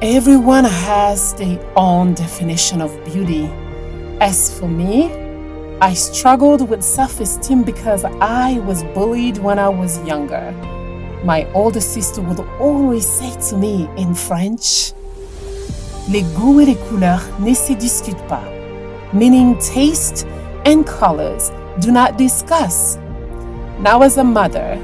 Everyone has their own definition of beauty. As for me, I struggled with self-esteem because I was bullied when I was younger. My older sister would always say to me in French, les goûts et les couleurs ne se discutent pas, meaning taste and colors do not discuss. Now, as a mother,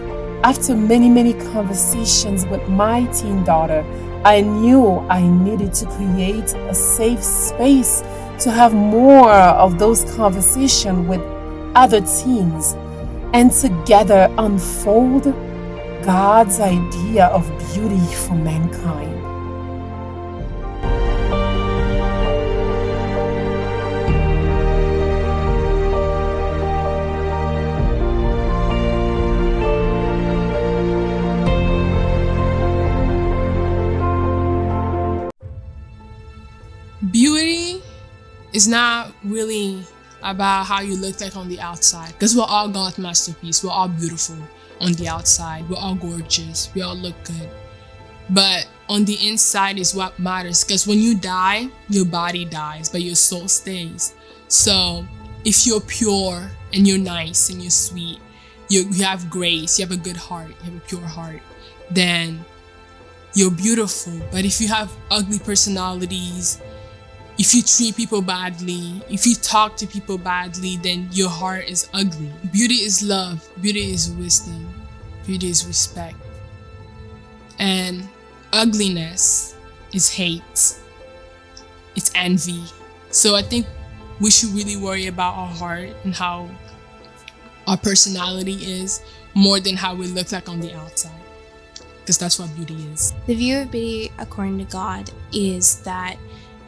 after many conversations with my teen daughter, I knew I needed to create a safe space to have more of those conversations with other teens and together unfold God's idea of beauty for mankind. Beauty is not really about how you look like on the outside, because we're all God's masterpiece. We're all beautiful on the outside. We're all gorgeous. We all look good. But on the inside is what matters, because when you die, your body dies, but your soul stays. So if you're pure and you're nice and you're sweet, you have grace, you have a good heart, you have a pure heart, then you're beautiful. But if you have ugly personalities, if you treat people badly, if you talk to people badly, then your heart is ugly. Beauty is love. Beauty is wisdom. Beauty is respect. And ugliness is hate. It's envy. So I think we should really worry about our heart and how our personality is more than how we look like on the outside. Because that's what beauty is. The view of beauty, according to God, is that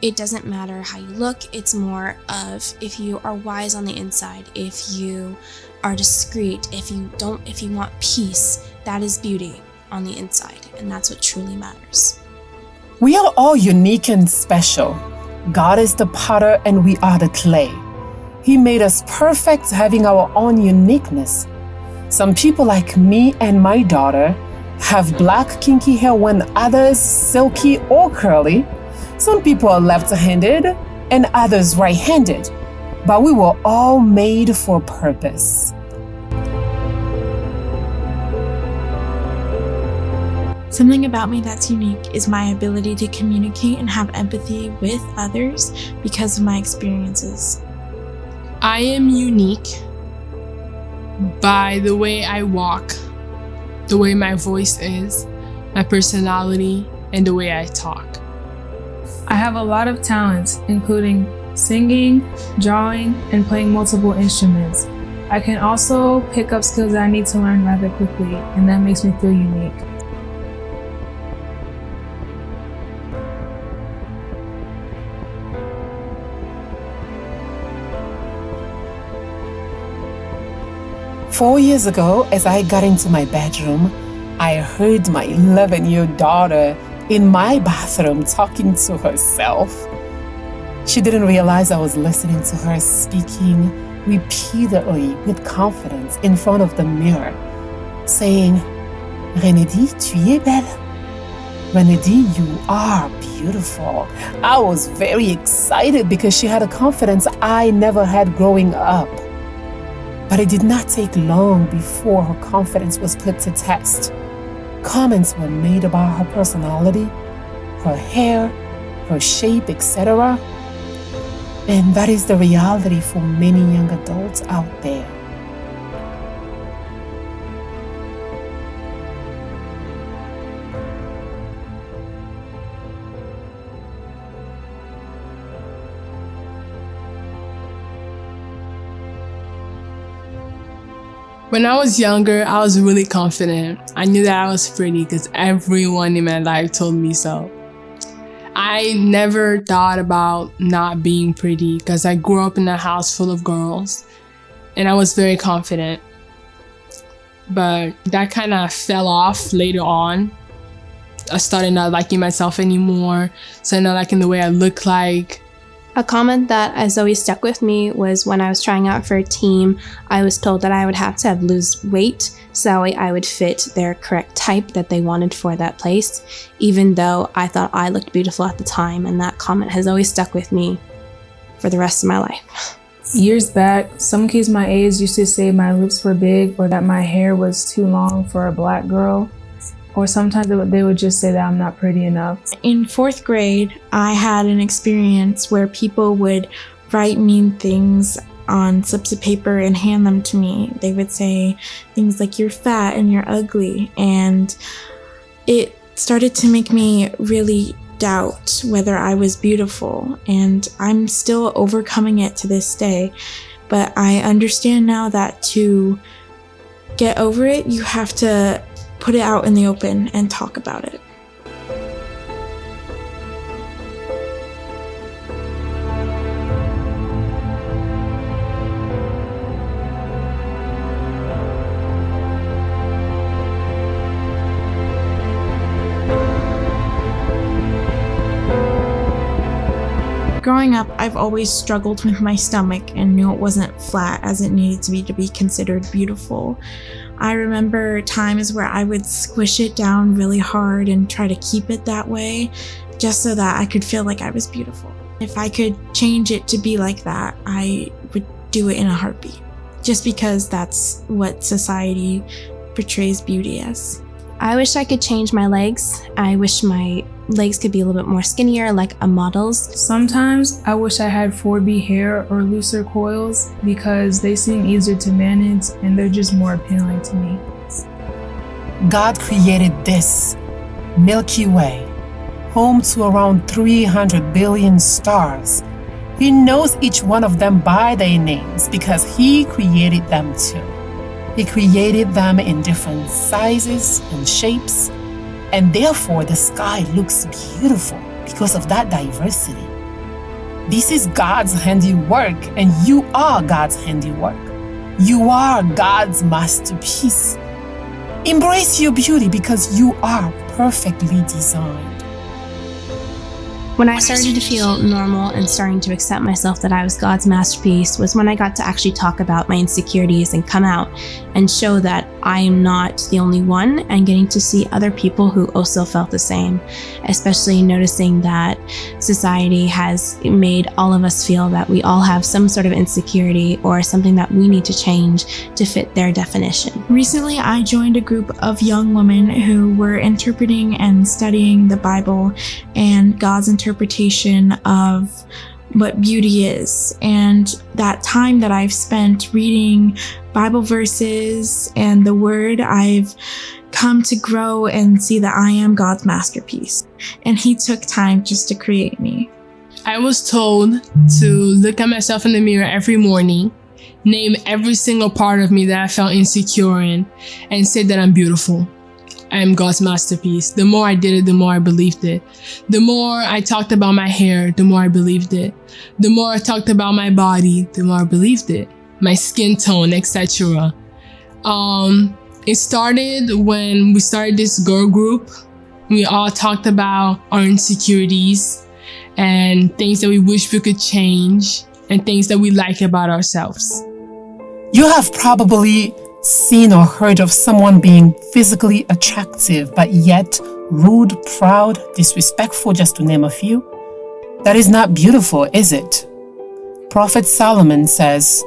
it doesn't matter how you look. It's more of if you are wise on the inside, if you are discreet, if you want peace, that is beauty on the inside. And that's what truly matters. We are all unique and special. God is the potter and we are the clay. He made us perfect, having our own uniqueness. Some people like me and my daughter have black kinky hair when others silky or curly. Some people are left-handed and others right-handed, but we were all made for a purpose. Something about me that's unique is my ability to communicate and have empathy with others because of my experiences. I am unique by the way I walk, the way my voice is, my personality, and the way I talk. I have a lot of talents, including singing, drawing, and playing multiple instruments. I can also pick up skills that I need to learn rather quickly, and that makes me feel unique. Four years ago, as I got into my bedroom, I heard my 11-year-old daughter in my bathroom talking to herself. She didn't realize I was listening to her speaking repeatedly with confidence in front of the mirror, saying, Renedy, tu es belle. Renedy, you are beautiful. I was very excited because she had a confidence I never had growing up. But it did not take long before her confidence was put to test. Comments were made about her personality, her hair, her shape, etc. And that is the reality for many young adults out there. When I was younger, I was really confident. I knew that I was pretty because everyone in my life told me so. I never thought about not being pretty because I grew up in a house full of girls and I was very confident. But that kind of fell off later on. I started not liking myself anymore, started not liking the way I look like. A comment that has always stuck with me was when I was trying out for a team, I was told that I would have to lose weight so I would fit their correct type that they wanted for that place, even though I thought I looked beautiful at the time, and that comment has always stuck with me for the rest of my life. Years back, some kids my age used to say my lips were big or that my hair was too long for a black girl. Or sometimes they would just say that I'm not pretty enough. In 4th grade, I had an experience where people would write mean things on slips of paper and hand them to me. They would say things like, "You're fat and you're ugly." And it started to make me really doubt whether I was beautiful. And I'm still overcoming it to this day. But I understand now that to get over it, you have to put it out in the open and talk about it. Growing up, I've always struggled with my stomach and knew it wasn't flat as it needed to be considered beautiful. I remember times where I would squish it down really hard and try to keep it that way just so that I could feel like I was beautiful. If I could change it to be like that, I would do it in a heartbeat, just because that's what society portrays beauty as. I wish I could change my legs. I wish my legs could be a little bit more skinnier, like a model's. Sometimes I wish I had 4B hair or looser coils because they seem easier to manage and they're just more appealing to me. God created this Milky Way, home to around 300 billion stars. He knows each one of them by their names because He created them too. He created them in different sizes and shapes, and therefore the sky looks beautiful because of that diversity. This is God's handiwork, and you are God's handiwork. You are God's masterpiece. Embrace your beauty because you are perfectly designed. When I started to feel normal and starting to accept myself that I was God's masterpiece was when I got to actually talk about my insecurities and come out and show that I am not the only one, and getting to see other people who also felt the same, especially noticing that society has made all of us feel that we all have some sort of insecurity or something that we need to change to fit their definition. Recently, I joined a group of young women who were interpreting and studying the Bible and God's interpretation of what beauty is, and that time that I've spent reading Bible verses and the Word, I've come to grow and see that I am God's masterpiece, and He took time just to create me. I was told to look at myself in the mirror every morning, name every single part of me that I felt insecure in, and say that I'm beautiful. I am God's masterpiece. The more I did it, the more I believed it. The more I talked about my hair, the more I believed it. The more I talked about my body, the more I believed it. My skin tone, etc. It started when we started this girl group. We all talked about our insecurities and things that we wish we could change and things that we like about ourselves. You have probably seen or heard of someone being physically attractive, but yet rude, proud, disrespectful, just to name a few. That is not beautiful, is it? Prophet Solomon says,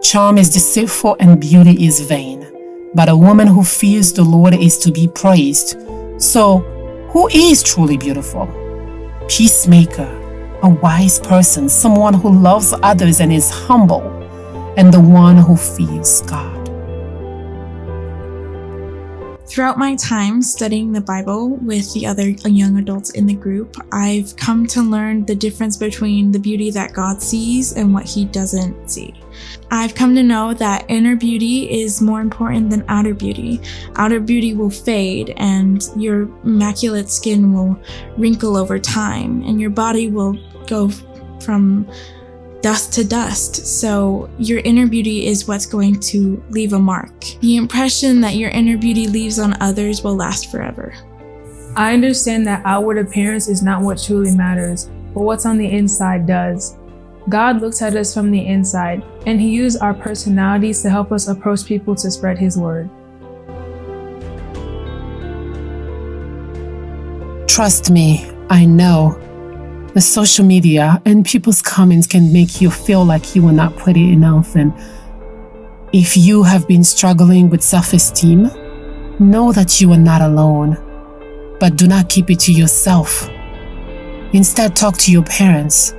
"Charm is deceitful and beauty is vain, but a woman who fears the Lord is to be praised." So, who is truly beautiful? Peacemaker, a wise person, someone who loves others and is humble, and the one who fears God. Throughout my time studying the Bible with the other young adults in the group, I've come to learn the difference between the beauty that God sees and what He doesn't see. I've come to know that inner beauty is more important than outer beauty. Outer beauty will fade, and your immaculate skin will wrinkle over time, and your body will go from dust to dust. So your inner beauty is what's going to leave a mark. The impression that your inner beauty leaves on others will last forever. I understand that outward appearance is not what truly matters. but what's on the inside does. God looks at us from the inside, and He used our personalities to help us approach people to spread His word. Trust me, I know. The social media and people's comments can make you feel like you are not pretty enough. And if you have been struggling with self-esteem, know that you are not alone. But do not keep it to yourself. Instead, talk to your parents.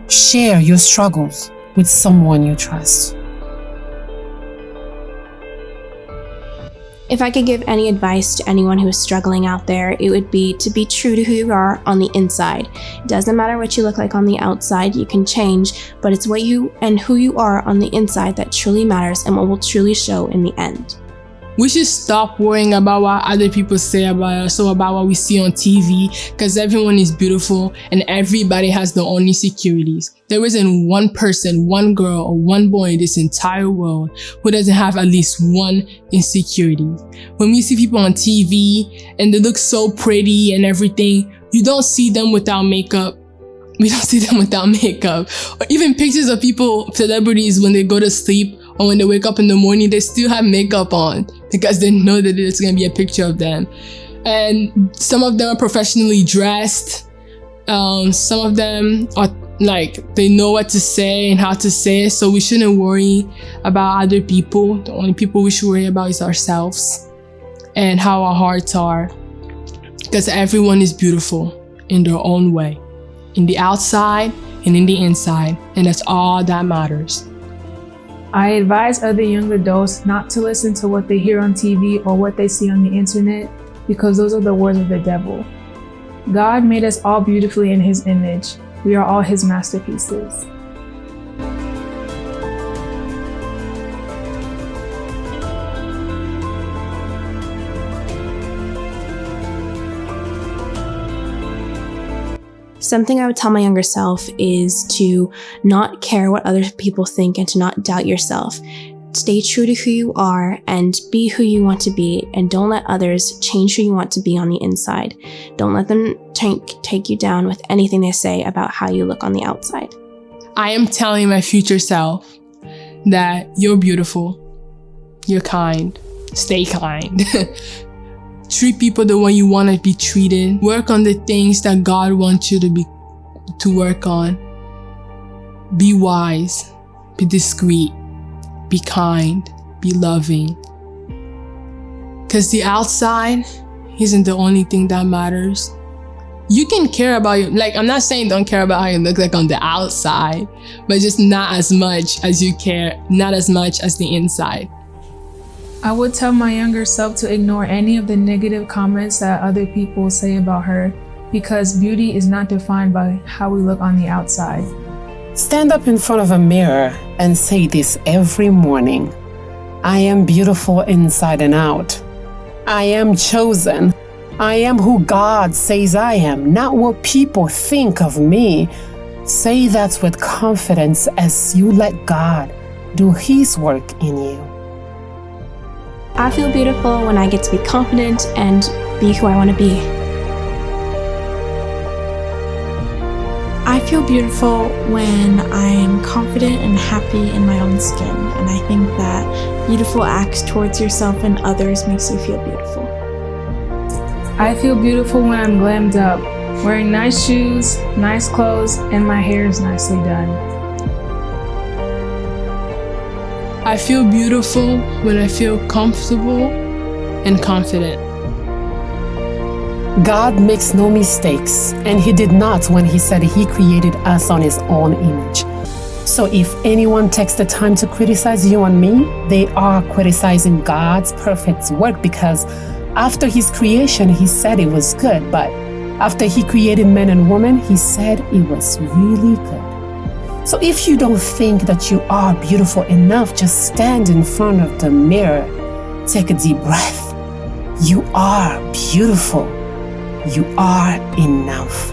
Share your struggles with someone you trust. If I could give any advice to anyone who is struggling out there, it would be to be true to who you are on the inside. It doesn't matter what you look like on the outside, you can change, but it's what you and who you are on the inside that truly matters and what will truly show in the end. We should stop worrying about what other people say about us or about what we see on TV, because everyone is beautiful and everybody has their own insecurities. There isn't one person, one girl, or one boy in this entire world who doesn't have at least one insecurity. When we see people on TV and they look so pretty and everything, you don't see them without makeup. We don't see them without makeup. Or even pictures of people, celebrities, when they go to sleep or when they wake up in the morning, they still have makeup on because they know that it's going to be a picture of them. And some of them are professionally dressed. Some of them are like, they know what to say and how to say it. So we shouldn't worry about other people. The only people we should worry about is ourselves and how our hearts are. Because everyone is beautiful in their own way, in the outside and in the inside. And that's all that matters. I advise other young adults not to listen to what they hear on TV or what they see on the internet, because those are the words of the devil. God made us all beautifully in His image. We are all His masterpieces. Something I would tell my younger self is to not care what other people think and to not doubt yourself. Stay true to who you are and be who you want to be, and don't let others change who you want to be on the inside. Don't let them take you down with anything they say about how you look on the outside. I am telling my future self that you're beautiful, you're kind, stay kind. Treat people the way you want to be treated. Work on the things that God wants you to work on. Be wise, be discreet, be kind, be loving. Because the outside isn't the only thing that matters. You can care about I'm not saying don't care about how you look like on the outside, but just not as much as you care, not as much as the inside. I would tell my younger self to ignore any of the negative comments that other people say about her, because beauty is not defined by how we look on the outside. Stand up in front of a mirror and say this every morning. I am beautiful inside and out. I am chosen. I am who God says I am, not what people think of me. Say that with confidence as you let God do His work in you. I feel beautiful when I get to be confident and be who I want to be. I feel beautiful when I am confident and happy in my own skin, and I think that beautiful acts towards yourself and others makes you feel beautiful. I feel beautiful when I'm glammed up, wearing nice shoes, nice clothes, and my hair is nicely done. I feel beautiful when I feel comfortable and confident. God makes no mistakes, and He did not when He said He created us on His own image. So if anyone takes the time to criticize you and me, they are criticizing God's perfect work, because after His creation, He said it was good, but after He created man and woman, He said it was really good. So if you don't think that you are beautiful enough, just stand in front of the mirror, take a deep breath. You are beautiful. You are enough.